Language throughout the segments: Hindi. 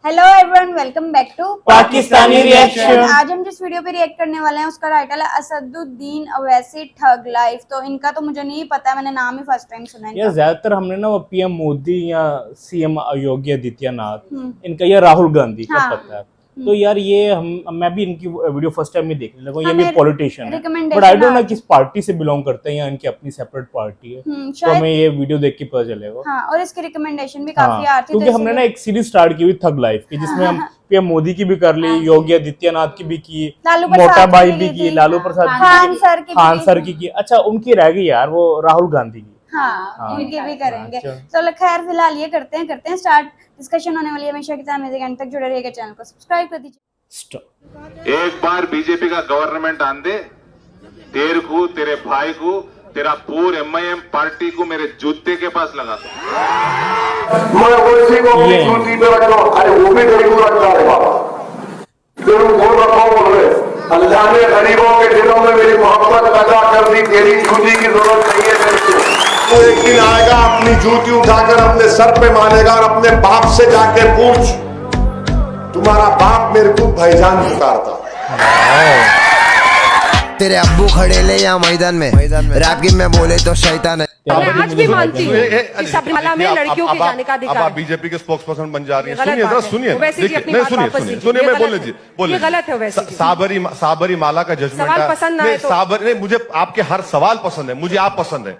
Hello everyone, welcome back to Pakistani reaction. आज हम जिस वीडियो पे रिएक्ट करने वाले हैं उसका टाइटल है असदुद्दीन अवैसी ठग लाइफ। तो इनका तो मुझे नहीं पता, मैंने नाम ही फर्स्ट टाइम सुना है यार इनका। ज्यादातर हमने ना वो पीएम मोदी या सीएम योगी आदित्यनाथ इनका या राहुल गांधी का हाँ। पता है। तो यार ये मैं भी इनकी वीडियो फर्स्ट टाइम में देखने लगा। ये भी हमें पॉलिटिशियन है, recommendation but I don't know आ- किस पार्टी से बिलोंग करते हैं या इनकी अपनी सेपरेट पार्टी है। तो शायद हमें ये वीडियो देख के पता चलेगा। हाँ, और इसकी रिकमेंडेशन भी काफी हाँ, आती है क्योंकि हमने ना एक सीरीज स्टार्ट की हुई थग लाइफ की, जिसमें हम पीएम मोदी की भी कर ली, योगी आदित्यनाथ की भी की, लालू प्रसाद मोटा की भाई भी भी की की, थी, लालू प्रसाद खान सर की भी खान की सर थी। की। अच्छा, उनकी रह गई यार वो राहुल गांधी की। हाँ, उनकी भी करेंगे। अच्छा। चलो खैर, फिलहाल ये करते हैं स्टार्ट। डिस्कशन होने वाली है, हमेशा की तरह म्यूजिक एंड तक जुड़े रहिएगा, चैनल को सब्सक्राइब कर दीजिए। एक बार बीजेपी का गवर्नमेंट आन दे, तेरे को, तेरे भाई को, तेरा पूरे एमआईएम पार्टी को मेरे जूते के पास लगा दो। मैं उसी को अपनी जूती पे रख दो। अरे वो भी गरीबों रखता है बाबा, तुम बोल रखो, बोल रहे अल्लाह ने गरीबों के दिलों में मेरी मोहब्बत पैदा कर दी। तेरी जूती की जरूरत नहीं है मेरे को। तो एक दिन आएगा, अपनी जूती उठाकर अपने सर पे मारेगा और अपने बाप से जाके पूछ, तुम्हारा बाप मेरे को भाईजान पुकारता। तेरे अब्बू खड़े ले या मैदान में रैप गेम में बोले तो शैतान है। मैं आज भी मानती हूँ कि सबरीमाला में लड़कियों के जाने का अधिकार अब आप है। बीजेपी के स्पोक्स पर्सन बन जा रही हैं। गलत सुनिए बात जरा, है। सुनिए, ओवैसी जी अपनी नहीं बात वापस लीजिए। सुनिए, ये मैं गलत बोलने है। जी, बोलने ये जी। गलत है ओवैसी जी। साबरी माला का जजमेंट सवाल पसंद ना आए तो- साबर नहीं, मुझे आपके हर सवाल पसंद है, मुझे आप पसंद है।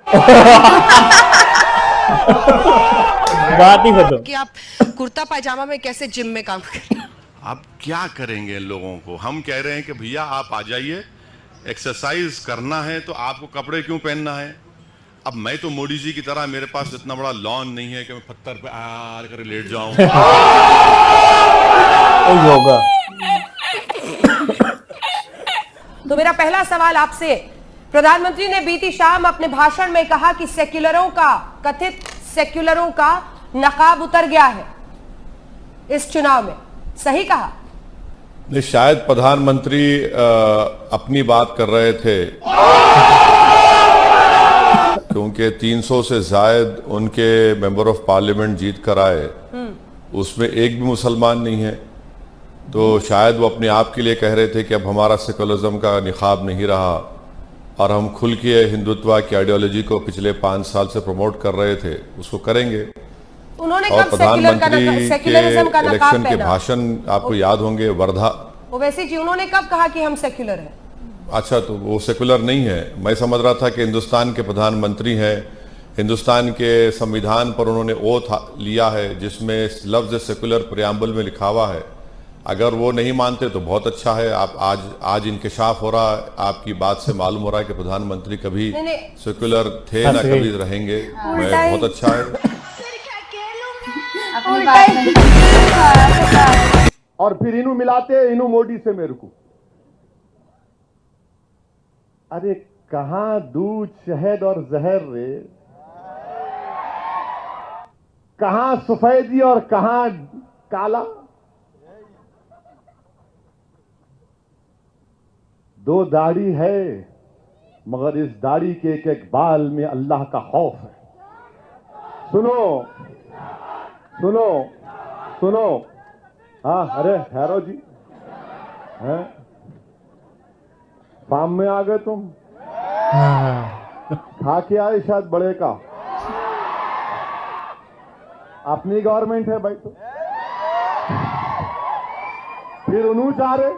बात ही खत्म। कि आप कुर्ता पायजामा में कैसे जिम में काम करें। आप क्या करेंगे इन लोगों को? हम कह रहे हैं कि भैया आप आ जाइए, एक्सरसाइज करना है तो आपको कपड़े क्यों पहनना है? अब मैं तो मोदी जी की तरह, मेरे पास इतना बड़ा लॉन नहीं है कि मैं पत्थर पे आ कर लेट जाऊं। योगा। तो मेरा पहला सवाल आपसे, प्रधानमंत्री ने बीती शाम अपने भाषण में कहा कि कथित सेक्युलरों का नकाब उतर गया है इस चुनाव में, सही कहा? नहीं, शायद प्रधानमंत्री अपनी बात कर रहे थे, क्योंकि 300 से जायद उनके मेंबर ऑफ पार्लियामेंट जीत कर आए, उसमें एक भी मुसलमान नहीं है। तो शायद वो अपने आप के लिए कह रहे थे कि अब हमारा सेकुलरिज्म का निखाब नहीं रहा और हम खुल के हिंदुत्व की आइडियोलॉजी को पिछले 5 साल से प्रमोट कर रहे थे, उसको करेंगे। उन्होंने और कब प्रधानमंत्री सेक्युलरिज्म का के नकाब इलेक्शन के पहना? भाषण आपको याद होंगे, वर्धा। ओवैसी जी, उन्होंने कब कहा कि हम सेक्युलर हैं? अच्छा, तो वो सेकुलर नहीं है। मैं समझ रहा था कि हिंदुस्तान के प्रधानमंत्री हैं, हिंदुस्तान के संविधान पर उन्होंने ओथ लिया है जिसमें लफ्ज सेकुलर प्रियम्बल में लिखा हुआ है। अगर वो नहीं मानते तो बहुत अच्छा है। आप आज इंकशाफ हो रहा है, आपकी बात से मालूम हो रहा है कि प्रधानमंत्री कभी नहीं। सेकुलर थे ना कभी रहेंगे। मैं बहुत अच्छा है। अपनी बात नहीं। और फिर इन्हू मिलाते इन्हू मोदी से मेरे को। अरे कहां दूध शहद और जहर रे, कहां सफेदी और कहां काला। दो दाढ़ी है मगर इस दाढ़ी के एक एक बाल में अल्लाह का खौफ है। सुनो सुनो सुनो, हाँ, अरे ठहरो जी, हैं फार्म में आ गए तुम, खा के आए शायद बड़े का। अपनी गवर्नमेंट है भाई, तो फिर उन्होंने चाह रहे,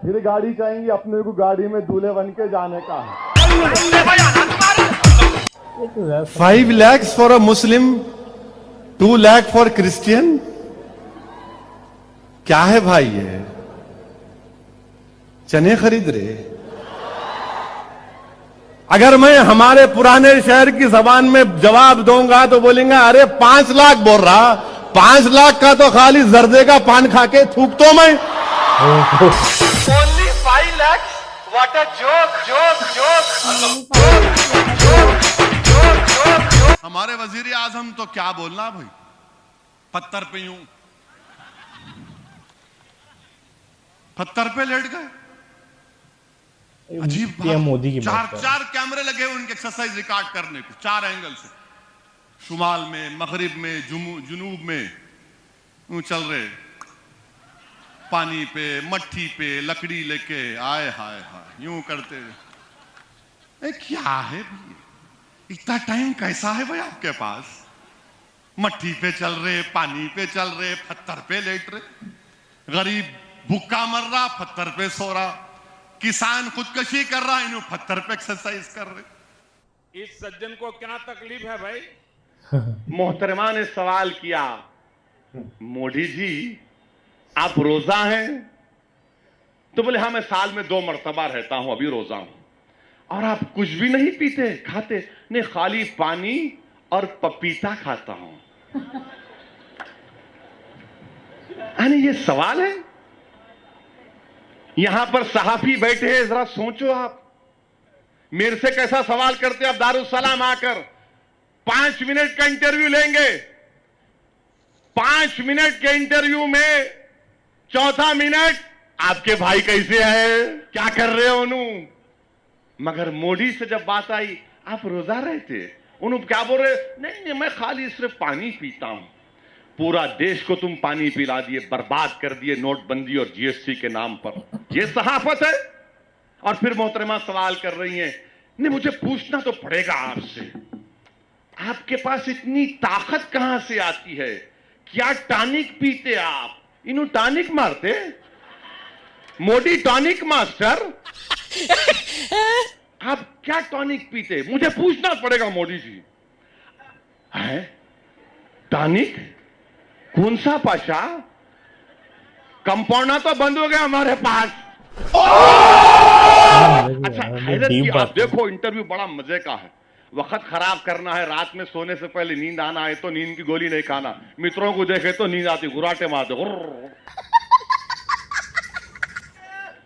फिर गाड़ी चाहेंगी अपने को, गाड़ी में दूल्हे बन के जाने का है। 5 lakhs for a Muslim, 2 lakh for Christian। क्या है भाई ये? चने खरीद रहे। अगर मैं हमारे पुराने शहर की जबान में जवाब दूंगा तो बोलेंगे अरे 5 लाख बोल रहा, 5 लाख का तो खाली जर्दे का पान खा के थूक तो मैं। Only 5 lakhs? What a joke! हमारे वजीर आजम तो क्या बोलना भाई, पत्थर पे यूं पत्थर पे लेट गए। अजीब पीएम मोदी की बात कर। 4 कैमरे लगे उनके एक्सरसाइज रिकॉर्ड करने को, 4 एंगल से, शुमाल में, मगरिब में, जुनूब में। चल रहे पानी पे, मट्ठी पे लकड़ी लेके, आए हाय हाय यूं करते। क्या है भाई, इतना टाइम कैसा है भाई आपके पास? मट्ठी पे चल रहे, पानी पे चल रहे, पत्थर पे लेट रहे, गरीब भूखा मर रहा, पत्थर पे सो रहा, किसान खुदकशी कर रहा, इन्हों पत्थर पे एक्सरसाइज कर रहे। इस सज्जन को क्या तकलीफ है भाई? मोहतरमा ने सवाल किया, मोदी जी आप रोजा हैं? तो बोले हाँ मैं साल में 2 मरतबा रहता हूं, अभी रोजा हूं। और आप कुछ भी नहीं पीते खाते? नहीं, खाली पानी और पपीता खाता हूं। यानी ये सवाल है? यहां पर सहाफी बैठे हैं, जरा सोचो आप, मेरे से कैसा सवाल करते आप दारुस्सलाम आकर। 5 मिनट का इंटरव्यू लेंगे, 5 मिनट के इंटरव्यू में चौथा मिनट आपके भाई कैसे है, क्या कर रहे हो उन्हों। मगर मोदी से जब बात आई, आप रोजा रहते, उन्होंने क्या बोल रहे? नहीं नहीं मैं खाली सिर्फ पानी पीता हूं। पूरा देश को तुम पानी पिला दिए, बर्बाद कर दिए नोटबंदी और जीएसटी के नाम पर। यह सहाफत है? और फिर मोहतरमा सवाल कर रही हैं, नहीं मुझे पूछना तो पड़ेगा आपसे, आपके पास इतनी ताकत कहां से आती है? क्या टॉनिक पीते आप? इन्हों टॉनिक मारते? मोदी टॉनिक मास्टर, आप क्या टॉनिक पीते? मुझे पूछना पड़ेगा मोदी जी। है टॉनिक? कौन सा पाशा? कंपाउंडर तो बंद हो गया हमारे पास। अच्छा हैदर की आप देखो, इंटरव्यू बड़ा मजे का है। वक्त खराब करना है, रात में सोने से पहले नींद आना है तो नींद की गोली नहीं खाना। मित्रों को देखे तो नींद आती, गुराटे मारते।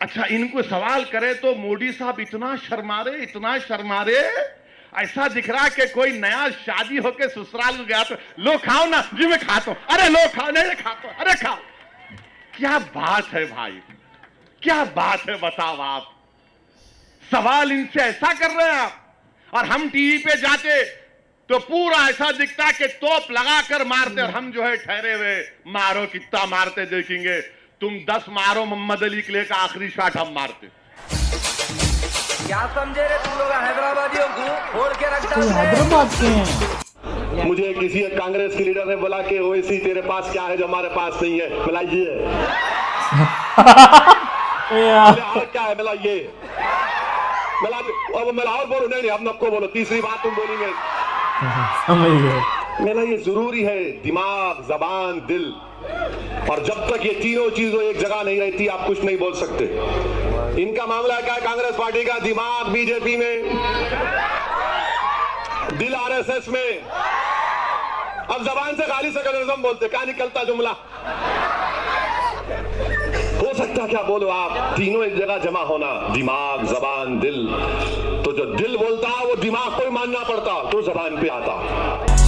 अच्छा इनको सवाल करे तो मोदी साहब इतना शर्मा रहे, इतना शर्मा रहे, ऐसा दिख रहा कि कोई नया शादी होके ससुराल गया तो लो खाओ ना जी, मैं खाता हूं। अरे लो खाओ, नहीं खाता, अरे खाओ। क्या बात है भाई, क्या बात है, बताओ आप। सवाल इनसे ऐसा कर रहे हैं आप, और हम टीवी पे जाते तो पूरा ऐसा दिखता कि तोप लगाकर मारते, और हम जो है ठहरे हुए, मारो कितना मारते देखेंगे। तुम 10 मारो मोहम्मद अली के लिए का आखिरी शॉट हम मारते। क्या समझे रे तुम लोग हैदराबादियों को? फोड़ के रख डालते हैं। हैदराबाद के हैं। मुझे किसी एक कांग्रेस के लीडर ने बोला कि ओवैसी तेरे पास क्या है जो हमारे पास नहीं है? मिला ये क्या है? मिला ये मिला। अब मैं और बोलूं? नहीं अब नक्को बोलो, तीसरी बात तुम बोलेंगे। समझ गए। मेरा ये जरूरी है, दिमाग जबान दिल, और जब तक ये तीनों चीजों एक जगह नहीं रहती आप कुछ नहीं बोल सकते। इनका मामला क्या है? कांग्रेस पार्टी का दिमाग बीजेपी में, दिल आरएसएस में, अब जबान से खाली सेकुलरिज्म बोलते। क्या निकलता जुमला? हो सकता क्या बोलो आप? तीनों एक जगह जमा होना, दिमाग जबान दिल। तो जो दिल बोलता वो दिमाग को ही मानना पड़ता, तो जबान पे आता।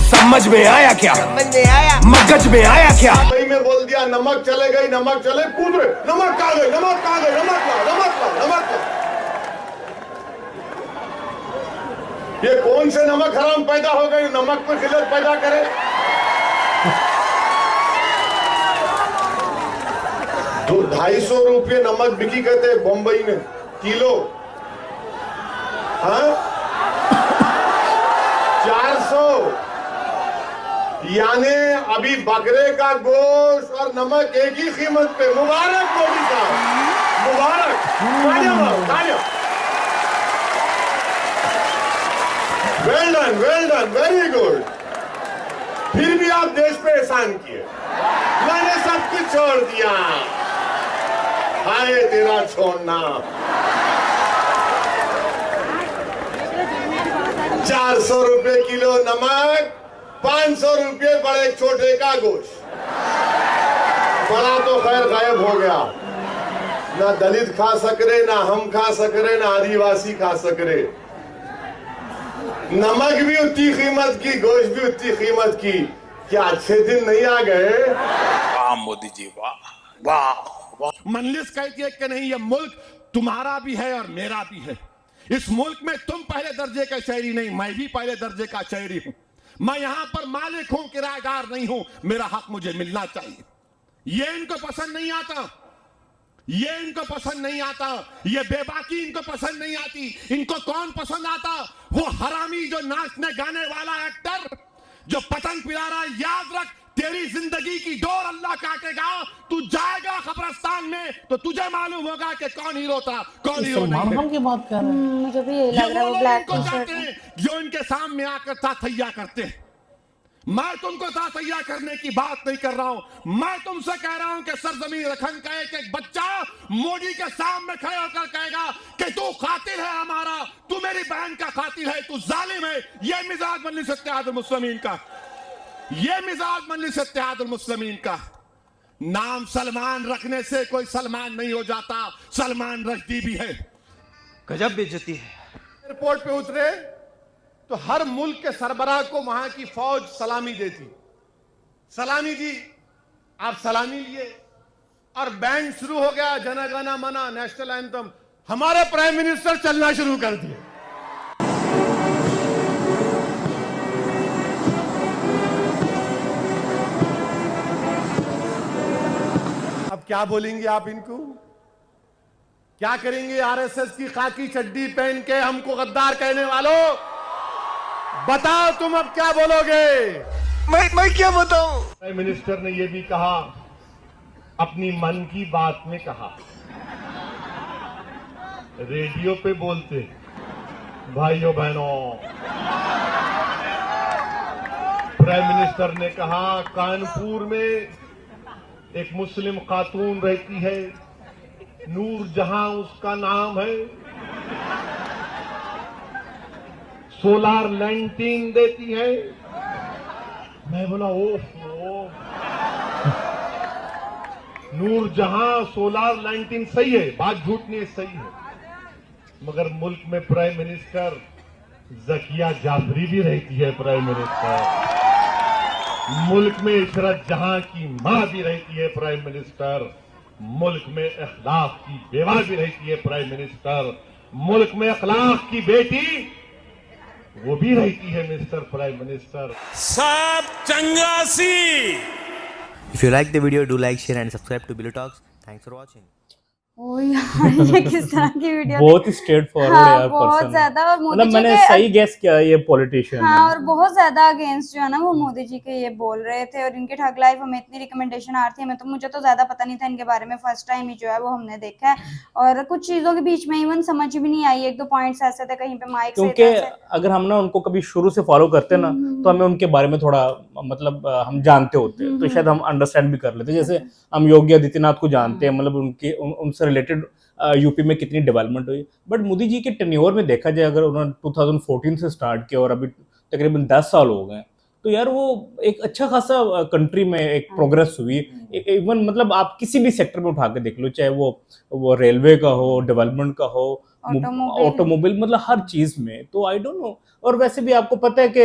समझ में आया क्या? समझ में आया, मगज में आया क्या? भाई में बोल दिया नमक चले गई, नमक चले, कूद रहे, नमक कहाँ गई, नमक कहाँ गई, नमक ला, नमक ला, नमक ला। ये कौन से नमक हराम पैदा हो गई, नमक में किल्लत पैदा करे। तो 250 रुपये नमक बिकी कहते बम्बई में किलो, हाँ 400, यानी अभी बकरे का गोश्त और नमक एक ही कीमत पे। मुबारक मोदी साहब, मुबारक। Well done, very good. फिर भी आप देश पे एहसान किए, मैंने सब कुछ छोड़ दिया। हाय तेरा छोड़ना। 400 रुपए किलो नमक, 500 रुपये बड़े छोटे का गोश्त। बड़ा तो खैर गायब हो गया, ना दलित खा सक रहे, ना हम खा सक रहे, ना आदिवासी खा सक रहे। नमक भी उतनी कीमत की, गोश्त भी उतनी कीमत की। क्या अच्छे दिन नहीं आ गए? वाह मोदी जी, वाह वाह वाह। मंजलिस कहती है कि नहीं, ये मुल्क तुम्हारा भी है और मेरा भी है। इस मुल्क में तुम पहले दर्जे का शहरी नहीं, मैं भी पहले दर्जे का शहरी हूं। मैं यहां पर मालिक हूं, किराएदार नहीं हूं। मेरा हक मुझे मिलना चाहिए। ये इनको पसंद नहीं आता, ये इनको पसंद नहीं आता, ये बेबाकी इनको पसंद नहीं आती। इनको कौन पसंद आता? वो हरामी जो नाचने गाने वाला एक्टर जो पतंग पिला रहा है। याद रख, तेरी जिंदगी की डोर अल्लाह काटेगा, तू जाएगा कब्रिस्तान में तो तुझे मालूम होगा कि कौन हीरो था, कौन हीरो नहीं है। की बात कर रहे हैं। मुझे भी यही लग रहा है वो ब्लैक इनको टी चाहते हैं जो इनके सामने आकर तातैया करते हैं। मैं तुमको तातैया करने की बात नहीं कर रहा हूं, मैं तुमसे कह रहा हूं कि सरजमीन रखन का एक बच्चा मोदी के सामने खड़े होकर कहेगा कि तू कातिल है हमारा, तू मेरी बहन का कातिल है, तू जालिम है। ये मिजाज मजलिस इत्तेहादुल मुस्लिमीन का, ये मिजाज मजलिस इत्तेहादुल मुस्लिमीन का। नाम सलमान रखने से कोई सलमान नहीं हो जाता, सलमान रश्दी भी है। गजब बेइज्जती है। एयरपोर्ट पे उतरे तो हर मुल्क के सरबराह को वहां की फौज सलामी देती। सलामी दी, आप सलामी लिए और बैंड शुरू हो गया, जन गण मन नेशनल एंथम। हमारे प्राइम मिनिस्टर चलना शुरू कर दिए। अब क्या बोलेंगे आप इनको? क्या करेंगे आरएसएस की खाकी चड्डी पहन के हमको गद्दार कहने वालों? बताओ तुम अब क्या बोलोगे? मैं क्या बताऊं? प्राइम मिनिस्टर ने यह भी कहा, अपनी मन की बात में कहा, रेडियो पे बोलते भाइयों बहनों। प्राइम मिनिस्टर ने कहा कानपुर में एक मुस्लिम खातून रहती है, नूर जहां उसका नाम है, सोलार लैंटिंग देती है। मैं बोला ओह, नूर जहां सोलार लैंटिंग सही है, बात झूठ नहीं है, सही है, मगर मुल्क में प्राइम मिनिस्टर जकिया जाफरी भी रहती है। प्राइम मिनिस्टर मुल्क में इशरत जहां की मां भी रहती है। प्राइम मिनिस्टर मुल्क में अखलाक की बेवा भी रहती है। प्राइम मिनिस्टर मुल्क में अखलाक की बेटी वो भी रहती है। मिस्टर प्राइम मिनिस्टर सब चंगासी। If you like the video, do like, share and subscribe to Billy Talks. Thanks for watching. ओ यार, ये किस तरह की वीडियो? बहुत ही स्ट्रेट फॉरवर्ड हाँ, यार बहुत पर्सन। ज्यादा। और मोदी मतलब जी मैंने के सही गेस किया ये पॉलिटिशियन हाँ, है। और बहुत ज्यादा अगेंस्ट जो है ना वो मोदी जी के ये बोल रहे थे। और इनके ठग लाइफ हमें इतनी रिकमेंडेशन आ रही है, मुझे तो ज्यादा पता नहीं था इनके बारे में, फर्स्ट टाइम ही जो है वो हमने देखा है। और कुछ चीजों के बीच में इवन समझ भी नहीं आई, एक दो पॉइंट्स ऐसे थे कहीं पे माइक से क्योंकि अगर हम ना उनको कभी शुरू से फॉलो करते ना तो हमें उनके बारे में थोड़ा मतलब हम जानते होते तो शायद हम अंडरस्टैंड भी कर लेते। जैसे हम योगी आदित्यनाथ को जानते हैं, मतलब उनके उनसे रिलेटेड यूपी में कितनी डेवलपमेंट हुई। बट मोदी जी के टेन्योर में देखा जाए, अगर उन्होंने 2014 से स्टार्ट किया और अभी तकरीबन 10 साल हो गए, तो यार वो एक अच्छा खासा कंट्री में एक प्रोग्रेस हुई। इवन मतलब आप किसी भी सेक्टर में उठा के देख लो, चाहे वो रेलवे का हो, डेवलपमेंट का हो, ऑटोमोबाइल, मतलब हर चीज में। तो आई डोंट नो। और वैसे भी आपको पता है कि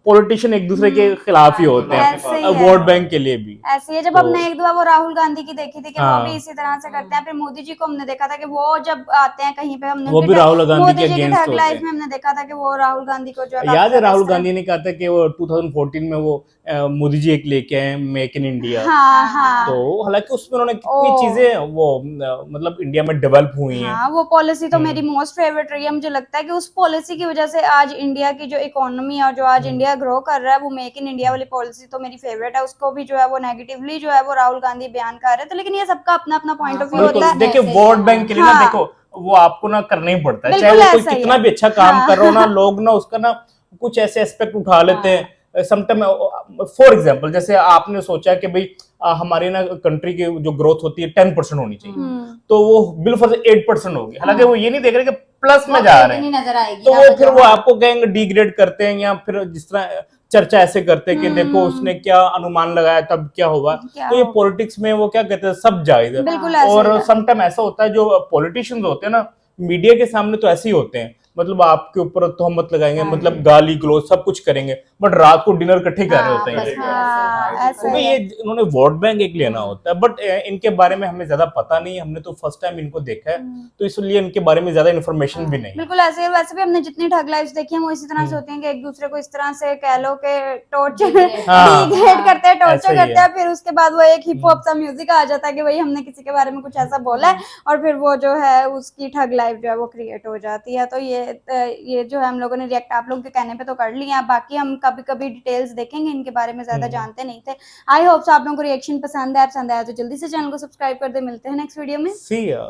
पॉलिटिशियन एक दूसरे के खिलाफ ही होते हैं, वोट बैंक के लिए भी ऐसे ही। जब हमने एक दो वो राहुल गांधी की देखी थी कि वो भी इसी तरह से करते हैं। फिर मोदी जी को हमने देखा था कि वो जब आते हैं कहीं पे, हमने वो भी राहुल गांधी के अगेंस्ट होते हैं। लाइफ में हमने देखा था कि वो राहुल गांधी को जो याद है राहुल गांधी ने कहा था कि वो 2014 में वो मोदी जी एक लेके आए मेक इन इंडिया। हाँ। तो हालांकि उसमें उन्होंने कितनी चीजें वो मतलब इंडिया में डेवलप हुई हैं। हाँ, वो पॉलिसी तो मेरी मोस्ट फेवरेट रही है। मुझे लगता है कि उस पॉलिसी की वजह से आज इंडिया की जो इकोनॉमी है और जो आज इंडिया ग्रो कर रहा है, वो मेक इन इंडिया वाली पॉलिसी तो मेरी फेवरेट है। उसको भी जो है वो नेगेटिवली जो है वो राहुल गांधी बयान कर रहे थे, लेकिन ये सबका अपना अपना पॉइंट ऑफ व्यू होता है। देखिए वोट बैंक के लिए ना, देखो वो आपको ना करना ही पड़ता है, चाहे वो कोई कितना भी अच्छा काम कर रहा हो ना, लोग ना उसका ना कुछ ऐसे एस्पेक्ट उठा लेते हैं। समटाइम फॉर एग्जांपल जैसे आपने सोचा कि भाई हमारी ना कंट्री की जो ग्रोथ होती है 10% होनी चाहिए, तो वो बिल्कुल 8% होगी। हालांकि वो ये नहीं देख रहे कि प्लस में जा रहे हैं, तो वो फिर वो आपको कहेंगे डिग्रेड करते हैं, या फिर जिस तरह चर्चा ऐसे करते हैं कि देखो उसने क्या अनुमान लगाया तब क्या होगा। तो ये पॉलिटिक्स में वो क्या कहते हैं, सब जायज है। और समटाइम ऐसा होता है जो पॉलिटिशियंस होते हैं ना, मीडिया के सामने तो ऐसे ही होते हैं, मतलब आपके ऊपर तोहमत लगाएंगे, मतलब गाली गलौज सब कुछ करेंगे, बट रात को डिनर इकट्ठे कर रहे होते हैं ये। ऐसे तो ये इन्होंने वोट बैंक एक लेना होता है, बट इनके बारे में हमें ज्यादा पता नहीं, हमने तो फर्स्ट टाइम इनको देखा है, तो इसलिए इनके बारे में ज्यादा इन्फॉर्मेशन भी नहीं। बिल्कुल ऐसे वैसे भी हमने जितनी ठग लाइव्स देखी हैं वो इसी तरह से होती हैं कि एक दूसरे को इस तरह से कह लो कि टॉर्चर डिग्रेड करते हैं, टॉर्चर करते हैं, फिर उसके बाद वो एक हिप हॉप सा म्यूजिक आ जाता है कि भाई हमने किसी के बारे में कुछ ऐसा बोला है, और फिर वो जो है उसकी ठग लाइव जो है वो क्रिएट हो जाती है। तो ये जो है हम लोगों ने रिएक्ट आप लोगों के कहने पे तो कर लिया, बाकी हम कभी कभी डिटेल्स देखेंगे, इनके बारे में ज्यादा जानते नहीं थे। आई होप आप लोगों को रिएक्शन पसंद आया तो जल्दी से चैनल को सब्सक्राइब कर दे। मिलते हैं नेक्स्ट वीडियो में। See ya.